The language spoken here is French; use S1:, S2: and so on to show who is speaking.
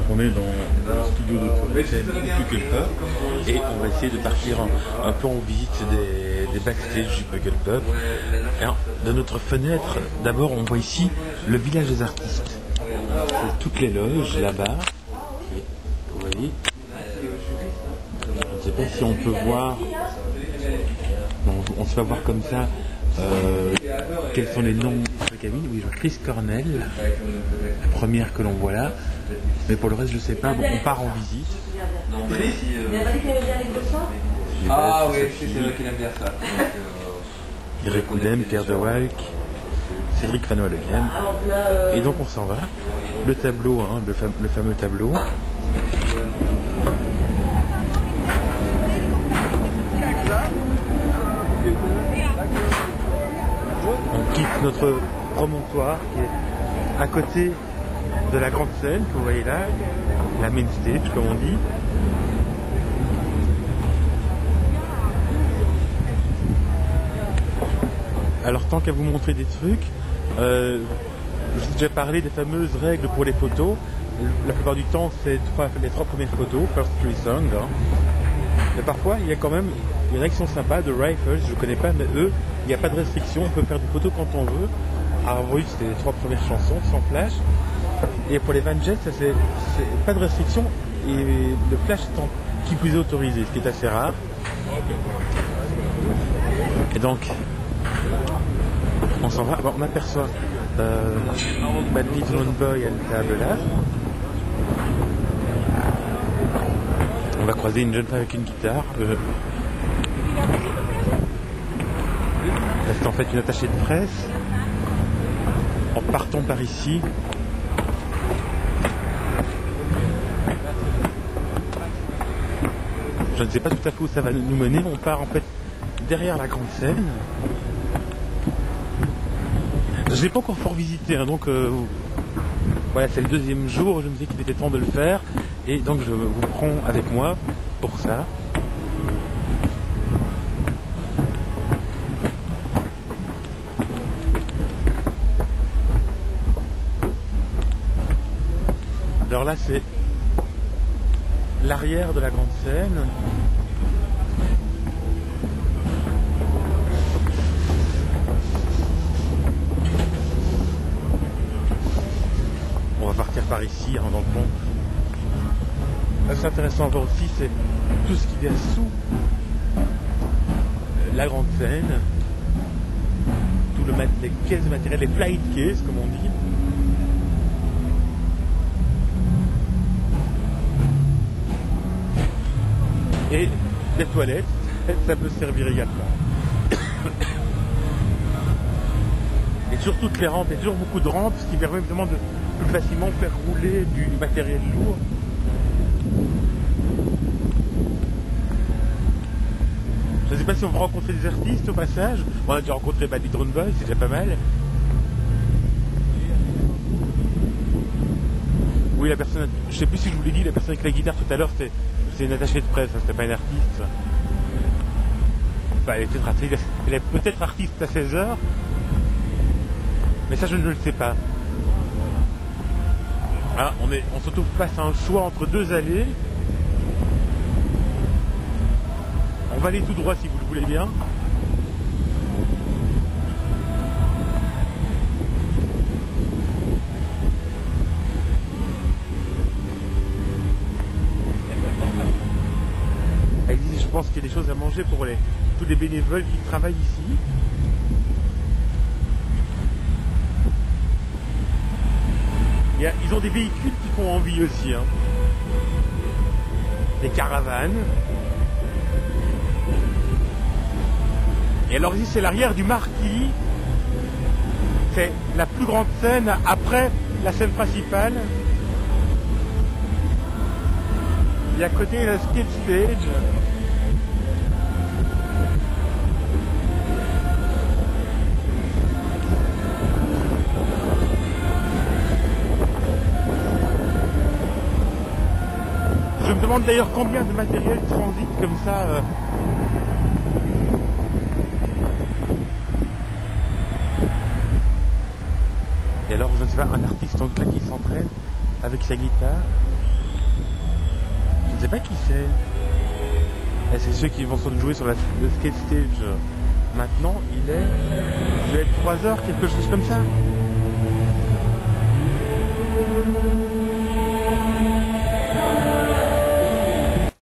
S1: On est dans le studio de Puckle Pub et on va essayer de partir un peu en visite des backstage du Puckle Pub. Alors, de notre fenêtre, d'abord on voit ici le village des artistes. C'est toutes les loges là-bas. Vous voyez, je ne sais pas si on peut voir. Non, on se va voir comme ça quels sont les noms de cabines. Oui, je vois Chris Cornell, la première que l'on voit là. Mais pour le reste, je ne sais pas. Bon, on part en visite.
S2: Ah oui, c'est vrai qu'il aime bien ça.
S1: Eric Oudem, Pierre de Walk, Cédric Van Walleghem. Et donc on s'en va. Le tableau, hein, le fameux tableau. On quitte notre promontoire qui est à côté de la grande scène que vous voyez là, la main stage comme on dit. Alors tant qu'à vous montrer des trucs, je vous ai déjà parlé des fameuses règles pour les photos. La plupart du temps c'est les trois premières photos, first three songs. Hein. Mais parfois il y a quand même des règles qui sont sympas, de Rifles, je ne connais pas, mais eux, il n'y a pas de restriction, on peut faire des photos quand on veut. Alors oui, c'était les trois premières chansons, sans flash. Et pour les Van Jets, c'est pas de restriction, et le flash étant qui plus est autorisé, ce qui est assez rare. Et donc, on s'en va, bon, on aperçoit Bad Little Boy à la table là. On va croiser une jeune femme avec une guitare. C'est en fait une attachée de presse. En partant par ici, je ne sais pas tout à fait où ça va nous mener. On part en fait derrière la grande scène. Je l'ai pas encore fort visité, hein, donc voilà, c'est le deuxième jour. Je me dis qu'il était temps de le faire, et donc je vous prends avec moi pour ça. Alors là, c'est l'arrière de la grande scène. On va partir par ici, hein, dans le pont. Là, c'est intéressant à voir aussi, c'est tout ce qu'il y a sous la grande scène. Tout les caisses de matériel, les flight cases, comme on dit. Et les toilettes, ça peut servir également. Et sur toutes les rampes, il y a toujours beaucoup de rampes, ce qui permet vraiment de plus facilement faire rouler du matériel lourd. Je ne sais pas si on va rencontrer des artistes au passage. On a déjà rencontré Bad Little Boy, c'est déjà pas mal. Oui, la personne, je sais plus si je vous l'ai dit, la personne avec la guitare tout à l'heure, c'est une attachée de presse, hein, c'était pas une artiste. Enfin, elle est peut-être artiste à 16h, mais ça je ne le sais pas. Ah, on se retrouve face à un choix entre deux allées. On va aller tout droit si vous le voulez bien. Je pense qu'il y a des choses à manger pour tous les bénévoles qui travaillent ici. Ils ont des véhicules qui font envie aussi. Hein. Des caravanes. Et alors ici c'est l'arrière du marquis. C'est la plus grande scène après la scène principale. Et à côté la skate stage. Je me demande d'ailleurs combien de matériel transite comme ça. Et alors, je ne sais pas, un artiste donc là qui s'entraîne avec sa guitare. ne sais pas qui c'est. Et c'est ceux qui vont se jouer sur le skate stage. Maintenant, il devait être 3 heures, quelque chose comme ça.